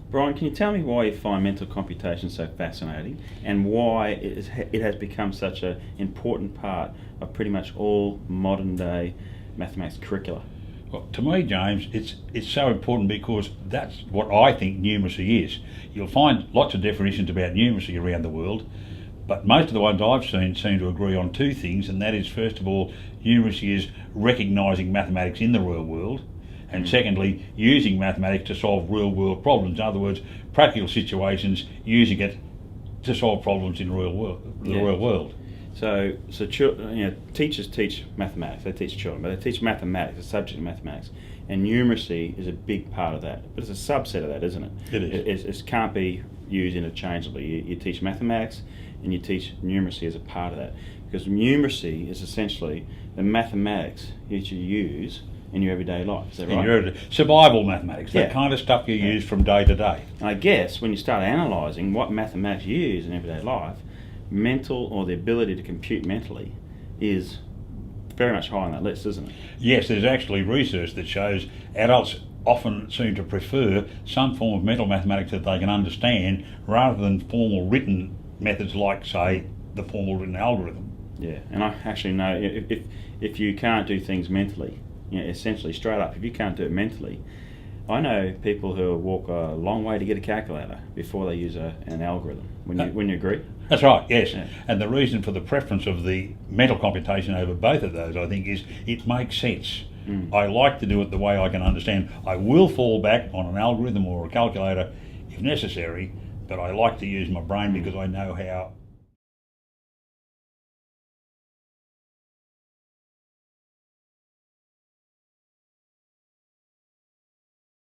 Brian, can you tell me why you find mental computation so fascinating and why it has become such an important part of pretty much all modern day mathematics curricula? Well, to me, James, it's so important because that's what I think numeracy is. You'll find lots of definitions about numeracy around the world, but most of the ones I've seen seem to agree on two things, and that is, first of all, numeracy is recognising mathematics in the real world, and secondly, using mathematics to solve real world problems. In other words, practical situations, using it to solve problems in the real world. So teachers teach mathematics. They teach children, but they teach mathematics, the subject of mathematics, and numeracy is a big part of that. But it's a subset of that, isn't it? It is. It can't be used interchangeably. You teach mathematics, and you teach numeracy as a part of that, because numeracy is essentially the mathematics that you use in your everyday life. Is that right? Survival mathematics, that kind of stuff you use from day to day. And I guess when you start analysing what mathematics you use in everyday life, mental, or the ability to compute mentally, is very much high on that list, isn't it? Yes, there's actually research that shows adults often seem to prefer some form of mental mathematics that they can understand rather than formal written methods like, say, the formal written algorithm. Yeah, and I actually know if you can't do things mentally, essentially straight up, if you can't do it mentally, I know people who walk a long way to get a calculator before they use an algorithm. Wouldn't you agree? That's right, yes. Yeah. And the reason for the preference of the mental computation over both of those, I think, is it makes sense. I like to do it the way I can understand. I will fall back on an algorithm or a calculator if necessary, but I like to use my brain because I know how